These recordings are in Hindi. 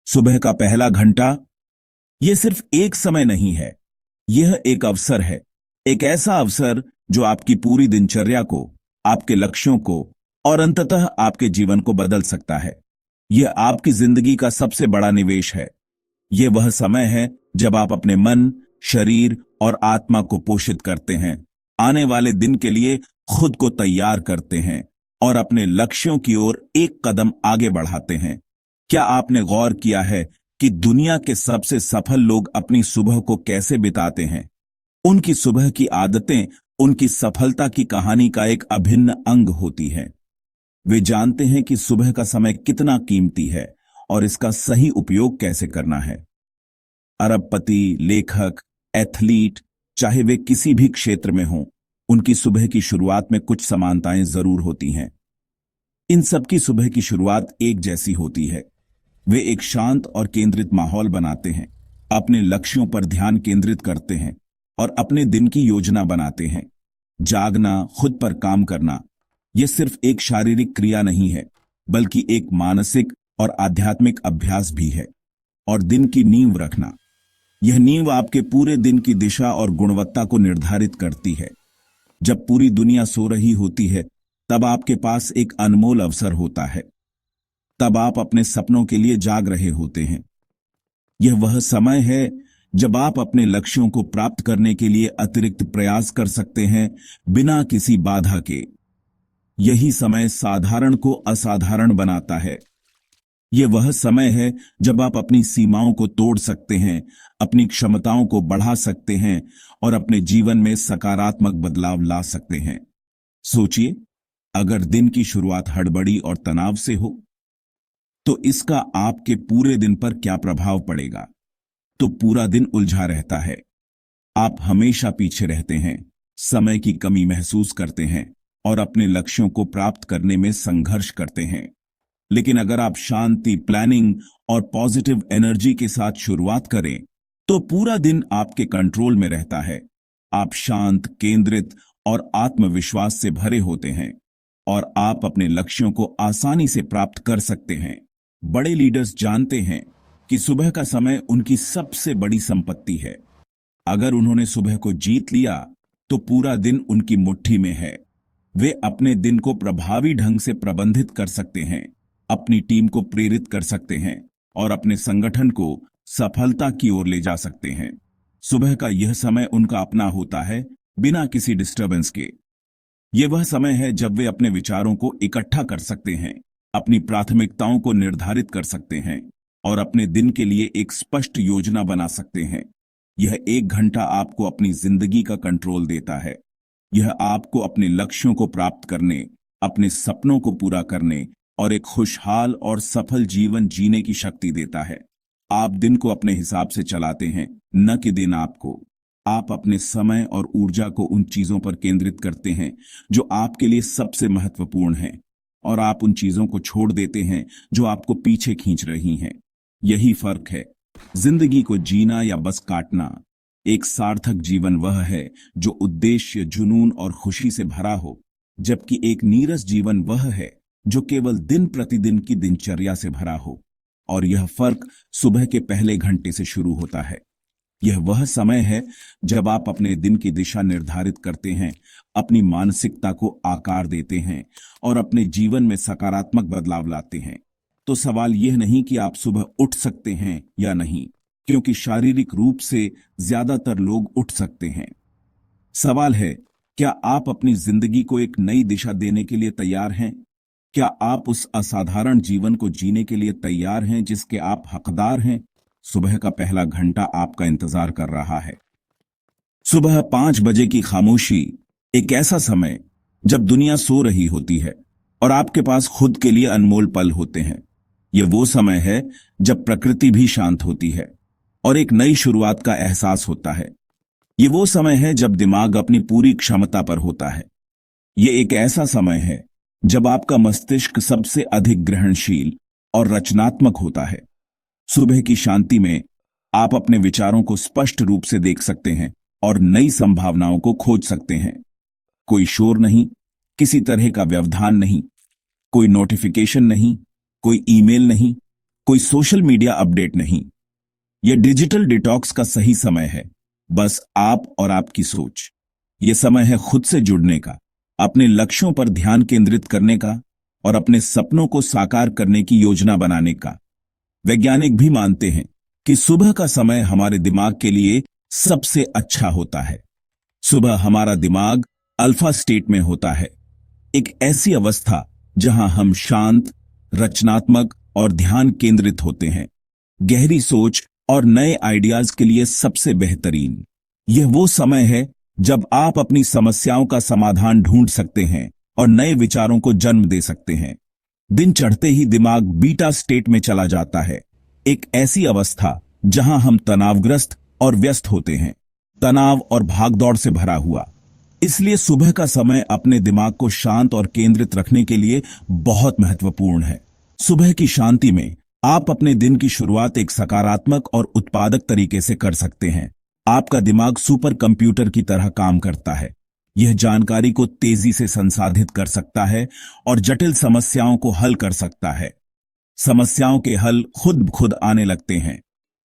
सुबह का पहला घंटा यह सिर्फ एक समय नहीं है, यह एक अवसर है। एक ऐसा अवसर जो आपकी पूरी दिनचर्या को, आपके लक्ष्यों को और अंततः आपके जीवन को बदल सकता है। यह आपकी जिंदगी का सबसे बड़ा निवेश है। यह वह समय है जब आप अपने मन, शरीर और आत्मा को पोषित करते हैं, आने वाले दिन के लिए खुद को तैयार करते हैं और अपने लक्ष्यों की ओर एक कदम आगे बढ़ाते हैं। क्या आपने गौर किया है कि दुनिया के सबसे सफल लोग अपनी सुबह को कैसे बिताते हैं? उनकी सुबह की आदतें उनकी सफलता की कहानी का एक अभिन्न अंग होती हैं। वे जानते हैं कि सुबह का समय कितना कीमती है और इसका सही उपयोग कैसे करना है। अरबपति, लेखक, एथलीट, चाहे वे किसी भी क्षेत्र में हों, उनकी सुबह की शुरुआत में कुछ समानताएं जरूर होती हैं। इन सबकी सुबह की शुरुआत एक जैसी होती है। वे एक शांत और केंद्रित माहौल बनाते हैं, अपने लक्ष्यों पर ध्यान केंद्रित करते हैं और अपने दिन की योजना बनाते हैं। जागना, खुद पर काम करना, यह सिर्फ एक शारीरिक क्रिया नहीं है, बल्कि एक मानसिक और आध्यात्मिक अभ्यास भी है। और दिन की नींव रखना, यह नींव आपके पूरे दिन की दिशा और गुणवत्ता को निर्धारित करती है। जब पूरी दुनिया सो रही होती है, तब आपके पास एक अनमोल अवसर होता है। तब आप अपने सपनों के लिए जाग रहे होते हैं। यह वह समय है जब आप अपने लक्ष्यों को प्राप्त करने के लिए अतिरिक्त प्रयास कर सकते हैं, बिना किसी बाधा के। यही समय साधारण को असाधारण बनाता है। यह वह समय है जब आप अपनी सीमाओं को तोड़ सकते हैं, अपनी क्षमताओं को बढ़ा सकते हैं और अपने जीवन में सकारात्मक बदलाव ला सकते हैं। सोचिए, अगर दिन की शुरुआत हड़बड़ी और तनाव से हो, तो इसका आपके पूरे दिन पर क्या प्रभाव पड़ेगा? तो पूरा दिन उलझा रहता है, आप हमेशा पीछे रहते हैं, समय की कमी महसूस करते हैं और अपने लक्ष्यों को प्राप्त करने में संघर्ष करते हैं। लेकिन अगर आप शांति, प्लानिंग और पॉजिटिव एनर्जी के साथ शुरुआत करें, तो पूरा दिन आपके कंट्रोल में रहता है। आप शांत, केंद्रित और आत्मविश्वास से भरे होते हैं और आप अपने लक्ष्यों को आसानी से प्राप्त कर सकते हैं। बड़े लीडर्स जानते हैं कि सुबह का समय उनकी सबसे बड़ी संपत्ति है। अगर उन्होंने सुबह को जीत लिया, तो पूरा दिन उनकी मुट्ठी में है। वे अपने दिन को प्रभावी ढंग से प्रबंधित कर सकते हैं, अपनी टीम को प्रेरित कर सकते हैं और अपने संगठन को सफलता की ओर ले जा सकते हैं। सुबह का यह समय उनका अपना होता है, बिना किसी डिस्टर्बेंस के। यह वह समय है जब वे अपने विचारों को इकट्ठा कर सकते हैं, अपनी प्राथमिकताओं को निर्धारित कर सकते हैं और अपने दिन के लिए एक स्पष्ट योजना बना सकते हैं। यह एक घंटा आपको अपनी जिंदगी का कंट्रोल देता है। यह आपको अपने लक्ष्यों को प्राप्त करने, अपने सपनों को पूरा करने और एक खुशहाल और सफल जीवन जीने की शक्ति देता है। आप दिन को अपने हिसाब से चलाते हैं, न कि दिन आपको। आप अपने समय और ऊर्जा को उन चीजों पर केंद्रित करते हैं जो आपके लिए सबसे महत्वपूर्ण हैं, और आप उन चीजों को छोड़ देते हैं जो आपको पीछे खींच रही हैं। यही फर्क है, जिंदगी को जीना या बस काटना। एक सार्थक जीवन वह है जो उद्देश्य, जुनून और खुशी से भरा हो, जबकि एक नीरस जीवन वह है जो केवल दिन प्रतिदिन की दिनचर्या से भरा हो। और यह फर्क सुबह के पहले घंटे से शुरू होता है। यह वह समय है जब आप अपने दिन की दिशा निर्धारित करते हैं, अपनी मानसिकता को आकार देते हैं और अपने जीवन में सकारात्मक बदलाव लाते हैं। तो सवाल यह नहीं कि आप सुबह उठ सकते हैं या नहीं, क्योंकि शारीरिक रूप से ज्यादातर लोग उठ सकते हैं। सवाल है, क्या आप अपनी जिंदगी को एक नई दिशा देने के लिए तैयार हैं? क्या आप उस असाधारण जीवन को जीने के लिए तैयार हैं जिसके आप हकदार हैं? सुबह का पहला घंटा आपका इंतजार कर रहा है। सुबह 5 बजे की खामोशी एक ऐसा समय जब दुनिया सो रही होती है और आपके पास खुद के लिए अनमोल पल होते हैं। यह वो समय है जब प्रकृति भी शांत होती है और एक नई शुरुआत का एहसास होता है। यह वो समय है जब दिमाग अपनी पूरी क्षमता पर होता है। यह एक ऐसा समय है जब आपका मस्तिष्क सबसे अधिक ग्रहणशील और रचनात्मक होता है। सुबह की शांति में आप अपने विचारों को स्पष्ट रूप से देख सकते हैं और नई संभावनाओं को खोज सकते हैं। कोई शोर नहीं, किसी तरह का व्यवधान नहीं, कोई नोटिफिकेशन नहीं, कोई ईमेल नहीं, कोई सोशल मीडिया अपडेट नहीं। यह डिजिटल डिटॉक्स का सही समय है, बस आप और आपकी सोच। यह समय है खुद से जुड़ने का, अपने लक्ष्यों पर ध्यान केंद्रित करने का और अपने सपनों को साकार करने की योजना बनाने का। वैज्ञानिक भी मानते हैं कि सुबह का समय हमारे दिमाग के लिए सबसे अच्छा होता है। सुबह हमारा दिमाग अल्फा स्टेट में होता है, एक ऐसी अवस्था जहां हम शांत, रचनात्मक और ध्यान केंद्रित होते हैं। गहरी सोच और नए आइडियाज के लिए सबसे बेहतरीन। यह वो समय है जब आप अपनी समस्याओं का समाधान ढूंढ सकते हैं और नए विचारों को जन्म दे सकते हैं। दिन चढ़ते ही दिमाग बीटा स्टेट में चला जाता है, एक ऐसी अवस्था जहां हम तनावग्रस्त और व्यस्त होते हैं, तनाव और भागदौड़ से भरा हुआ। इसलिए सुबह का समय अपने दिमाग को शांत और केंद्रित रखने के लिए बहुत महत्वपूर्ण है। सुबह की शांति में आप अपने दिन की शुरुआत एक सकारात्मक और उत्पादक तरीके से कर सकते हैं। आपका दिमाग सुपर कंप्यूटर की तरह काम करता है। यह जानकारी को तेजी से संसाधित कर सकता है और जटिल समस्याओं को हल कर सकता है। समस्याओं के हल खुद ब खुद आने लगते हैं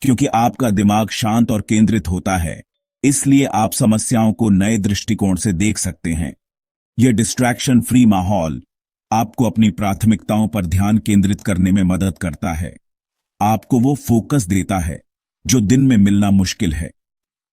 क्योंकि आपका दिमाग शांत और केंद्रित होता है। इसलिए आप समस्याओं को नए दृष्टिकोण से देख सकते हैं। यह डिस्ट्रैक्शन फ्री माहौल आपको अपनी प्राथमिकताओं पर ध्यान केंद्रित करने में मदद करता है। आपको वो फोकस देता है जो दिन में मिलना मुश्किल है।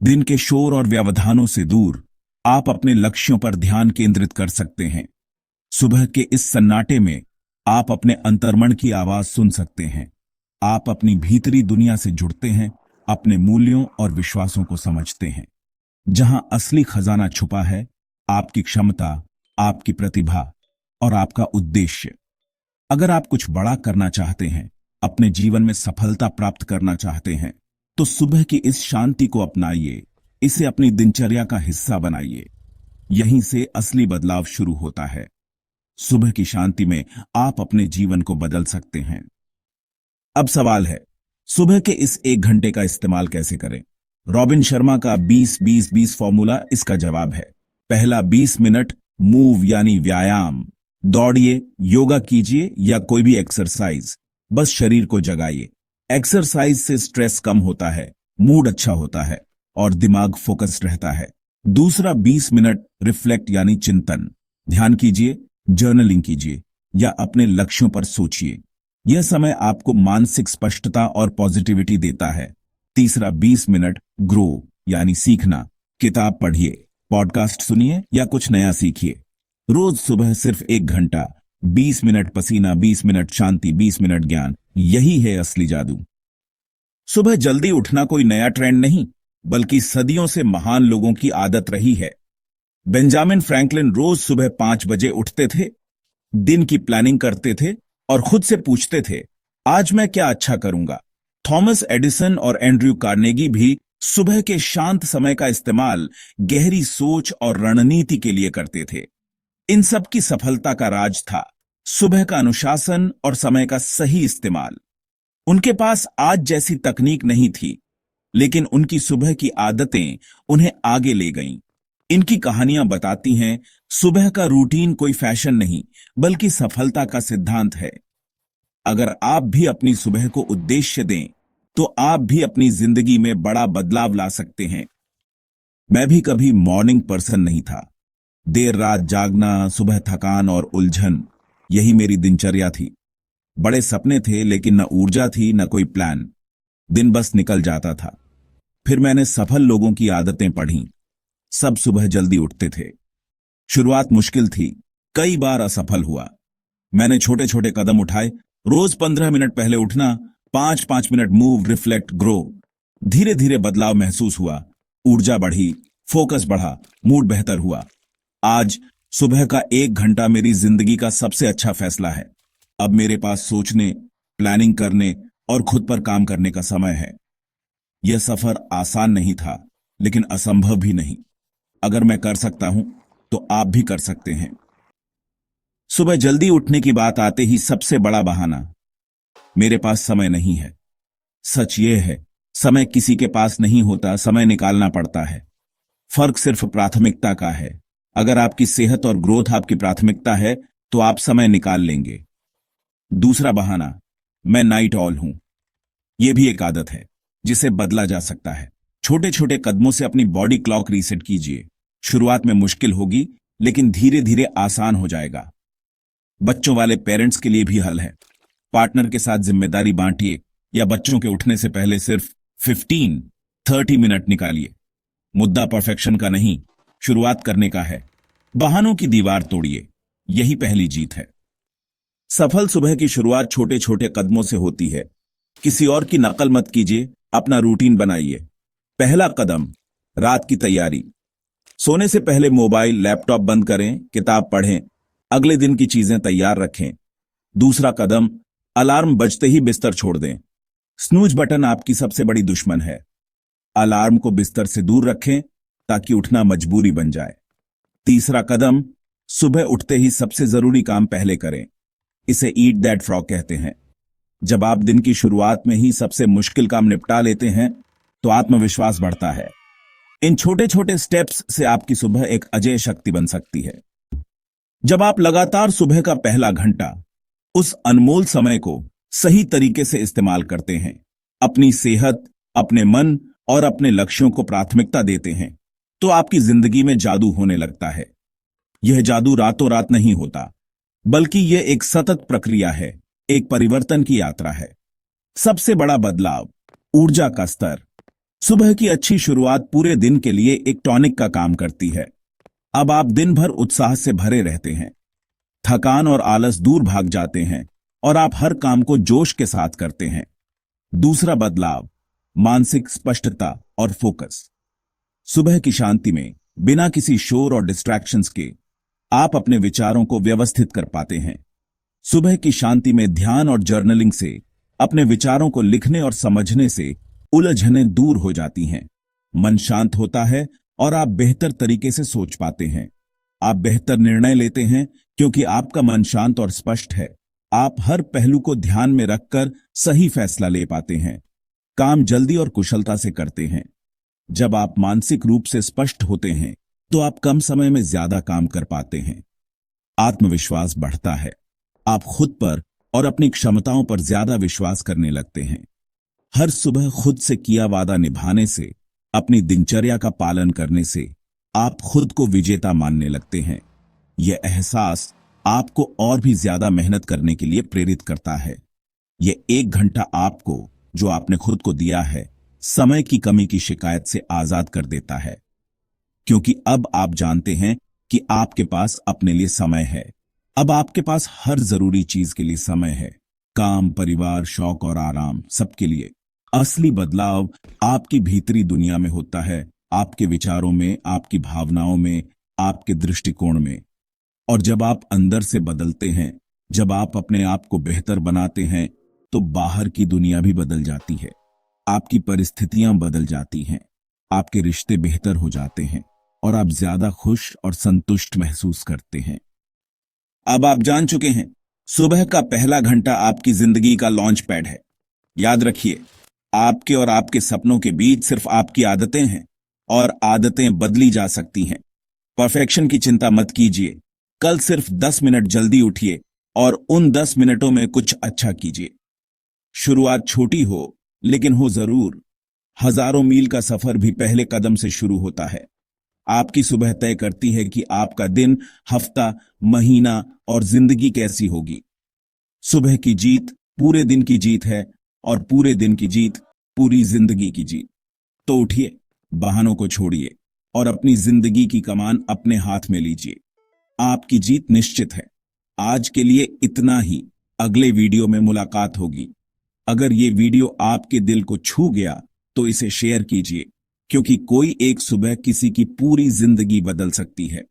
दिन के शोर और व्यवधानों से दूर आप अपने लक्ष्यों पर ध्यान केंद्रित कर सकते हैं। सुबह के इस सन्नाटे में आप अपने अंतर्मन की आवाज सुन सकते हैं। आप अपनी भीतरी दुनिया से जुड़ते हैं, अपने मूल्यों और विश्वासों को समझते हैं। जहां असली खजाना छुपा है, आपकी क्षमता, आपकी प्रतिभा और आपका उद्देश्य। अगर आप कुछ बड़ा करना चाहते हैं, अपने जीवन में सफलता प्राप्त करना चाहते हैं, तो सुबह की इस शांति को अपनाइए, इसे अपनी दिनचर्या का हिस्सा बनाइए। यहीं से असली बदलाव शुरू होता है। सुबह की शांति में आप अपने जीवन को बदल सकते हैं। अब सवाल है, सुबह के इस 1 घंटे का इस्तेमाल कैसे करें? रॉबिन शर्मा का 20-20-20 फॉर्मूला इसका जवाब है। पहला 20 मिनट मूव यानी व्यायाम, दौड़िए, योगा कीजिए या कोई भी एक्सरसाइज, बस शरीर को जगाइए। एक्सरसाइज से स्ट्रेस कम होता है, मूड अच्छा होता है और दिमाग फोकस्ड रहता है। दूसरा 20 मिनट रिफ्लेक्ट यानी चिंतन, ध्यान कीजिए, जर्नलिंग कीजिए या अपने लक्ष्यों पर सोचिए। यह समय आपको मानसिक स्पष्टता और पॉजिटिविटी देता है। तीसरा 20 मिनट ग्रो यानी सीखना, किताब पढ़िए, पॉडकास्ट सुनिए या कुछ नया सीखिए। रोज सुबह सिर्फ 1 घंटा, 20 मिनट पसीना, 20 मिनट शांति, 20 मिनट ज्ञान, यही है असली जादू। सुबह जल्दी उठना कोई नया ट्रेंड नहीं, बल्कि सदियों से महान लोगों की आदत रही है। बेंजामिन फ्रैंकलिन रोज सुबह 5 बजे उठते थे, दिन की प्लानिंग करते थे और खुद से पूछते थे, आज मैं क्या अच्छा करूंगा। थॉमस एडिसन और एंड्रयू कार्नेगी भी सुबह के शांत समय का इस्तेमाल गहरी सोच और रणनीति के लिए करते थे। इन सब की सफलता का राज था सुबह का अनुशासन और समय का सही इस्तेमाल। उनके पास आज जैसी तकनीक नहीं थी, लेकिन उनकी सुबह की आदतें उन्हें आगे ले गईं। इनकी कहानियां बताती हैं, सुबह का रूटीन कोई फैशन नहीं, बल्कि सफलता का सिद्धांत है। अगर आप भी अपनी सुबह को उद्देश्य दें, तो आप भी अपनी जिंदगी में बड़ा बदलाव ला सकते हैं। मैं भी कभी मॉर्निंग पर्सन नहीं था। देर रात जागना, सुबह थकान और उलझन, यही मेरी दिनचर्या थी। बड़े सपने थे, लेकिन न ऊर्जा थी, न कोई प्लान। दिन बस निकल जाता था। फिर मैंने सफल लोगों की आदतें पढ़ी। सब सुबह जल्दी उठते थे। शुरुआत मुश्किल थी, कई बार असफल हुआ। मैंने छोटे छोटे कदम उठाए, रोज 15 मिनट पहले उठना, 5-5 मिनट मूव, रिफ्लेक्ट, ग्रो। धीरे धीरे बदलाव महसूस हुआ, ऊर्जा बढ़ी, फोकस बढ़ा, मूड बेहतर हुआ। आज सुबह का 1 घंटा मेरी जिंदगी का सबसे अच्छा फैसला है। अब मेरे पास सोचने, प्लानिंग करने और खुद पर काम करने का समय है। यह सफर आसान नहीं था, लेकिन असंभव भी नहीं। अगर मैं कर सकता हूं, तो आप भी कर सकते हैं। सुबह जल्दी उठने की बात आते ही सबसे बड़ा बहाना, मेरे पास समय नहीं है। सच यह है, समय किसी के पास नहीं होता, समय निकालना पड़ता है। फर्क सिर्फ प्राथमिकता का है। अगर आपकी सेहत और ग्रोथ आपकी प्राथमिकता है, तो आप समय निकाल लेंगे। दूसरा बहाना, मैं नाइट ऑल हूं। यह भी एक आदत है जिसे बदला जा सकता है। छोटे छोटे कदमों से अपनी बॉडी क्लॉक रीसेट कीजिए। शुरुआत में मुश्किल होगी, लेकिन धीरे धीरे आसान हो जाएगा। बच्चों वाले पेरेंट्स के लिए भी हल है। पार्टनर के साथ जिम्मेदारी बांटिए या बच्चों के उठने से पहले सिर्फ 15-30 मिनट निकालिए। मुद्दा परफेक्शन का नहीं, शुरुआत करने का है। बहानों की दीवार तोड़िए, यही पहली जीत है। सफल सुबह की शुरुआत छोटे छोटे कदमों से होती है। किसी और की नकल मत कीजिए, अपना रूटीन बनाइए। पहला कदम, रात की तैयारी। सोने से पहले मोबाइल, लैपटॉप बंद करें, किताब पढ़ें, अगले दिन की चीजें तैयार रखें। दूसरा कदम, अलार्म बजते ही बिस्तर छोड़ दें। स्नूज बटन आपकी सबसे बड़ी दुश्मन है। अलार्म को बिस्तर से दूर रखें ताकि उठना मजबूरी बन जाए। तीसरा कदम, सुबह उठते ही सबसे जरूरी काम पहले करें। इसे ईट दैट फ्रॉग कहते हैं। जब आप दिन की शुरुआत में ही सबसे मुश्किल काम निपटा लेते हैं तो आत्मविश्वास बढ़ता है। इन छोटे छोटे स्टेप्स से आपकी सुबह एक अजेय शक्ति बन सकती है। जब आप लगातार सुबह का पहला घंटा, उस अनमोल समय को सही तरीके से इस्तेमाल करते हैं, अपनी सेहत, अपने मन और अपने लक्ष्यों को प्राथमिकता देते हैं, तो आपकी जिंदगी में जादू होने लगता है। यह जादू रातों रात नहीं होता, बल्कि यह एक सतत प्रक्रिया है, एक परिवर्तन की यात्रा है। सबसे बड़ा बदलाव, ऊर्जा का स्तर। सुबह की अच्छी शुरुआत पूरे दिन के लिए एक टॉनिक का काम करती है। अब आप दिन भर उत्साह से भरे रहते हैं। थकान और आलस दूर भाग जाते हैं और आप हर काम को जोश के साथ करते हैं। दूसरा बदलाव, मानसिक स्पष्टता और फोकस। सुबह की शांति में, बिना किसी शोर और डिस्ट्रैक्शंस के, आप अपने विचारों को व्यवस्थित कर पाते हैं। सुबह की शांति में ध्यान और जर्नलिंग से अपने विचारों को लिखने और समझने से उलझनें दूर हो जाती हैं। मन शांत होता है और आप बेहतर तरीके से सोच पाते हैं। आप बेहतर निर्णय लेते हैं क्योंकि आपका मन शांत और स्पष्ट है। आप हर पहलू को ध्यान में रखकर सही फैसला ले पाते हैं। काम जल्दी और कुशलता से करते हैं। जब आप मानसिक रूप से स्पष्ट होते हैं तो आप कम समय में ज्यादा काम कर पाते हैं। आत्मविश्वास बढ़ता है। आप खुद पर और अपनी क्षमताओं पर ज्यादा विश्वास करने लगते हैं। हर सुबह खुद से किया वादा निभाने से, अपनी दिनचर्या का पालन करने से आप खुद को विजेता मानने लगते हैं। यह एहसास आपको और भी ज्यादा मेहनत करने के लिए प्रेरित करता है। यह 1 घंटा आपको, जो आपने खुद को दिया है, समय की कमी की शिकायत से आजाद कर देता है, क्योंकि अब आप जानते हैं कि आपके पास अपने लिए समय है। अब आपके पास हर जरूरी चीज के लिए समय है। काम, परिवार, शौक और आराम, सबके लिए। असली बदलाव आपकी भीतरी दुनिया में होता है, आपके विचारों में, आपकी भावनाओं में, आपके दृष्टिकोण में। और जब आप अंदर से बदलते हैं, जब आप अपने आप को बेहतर बनाते हैं, तो बाहर की दुनिया भी बदल जाती है। आपकी परिस्थितियां बदल जाती हैं, आपके रिश्ते बेहतर हो जाते हैं और आप ज्यादा खुश और संतुष्ट महसूस करते हैं। अब आप जान चुके हैं, सुबह का पहला घंटा आपकी जिंदगी का लॉन्च पैड है। याद रखिए, आपके और आपके सपनों के बीच सिर्फ आपकी आदतें हैं और आदतें बदली जा सकती हैं। परफेक्शन की चिंता मत कीजिए। कल सिर्फ 10 मिनट जल्दी उठिए और उन 10 मिनटों में कुछ अच्छा कीजिए। शुरुआत छोटी हो, लेकिन हो जरूर। हजारों मील का सफर भी पहले कदम से शुरू होता है। आपकी सुबह तय करती है कि आपका दिन, हफ्ता, महीना और जिंदगी कैसी होगी। सुबह की जीत पूरे दिन की जीत है और पूरे दिन की जीत पूरी जिंदगी की जीत। तो उठिए, बहानों को छोड़िए और अपनी जिंदगी की कमान अपने हाथ में लीजिए। आपकी जीत निश्चित है। आज के लिए इतना ही। अगले वीडियो में मुलाकात होगी। अगर ये वीडियो आपके दिल को छू गया तो इसे शेयर कीजिए, क्योंकि कोई एक सुबह किसी की पूरी जिंदगी बदल सकती है।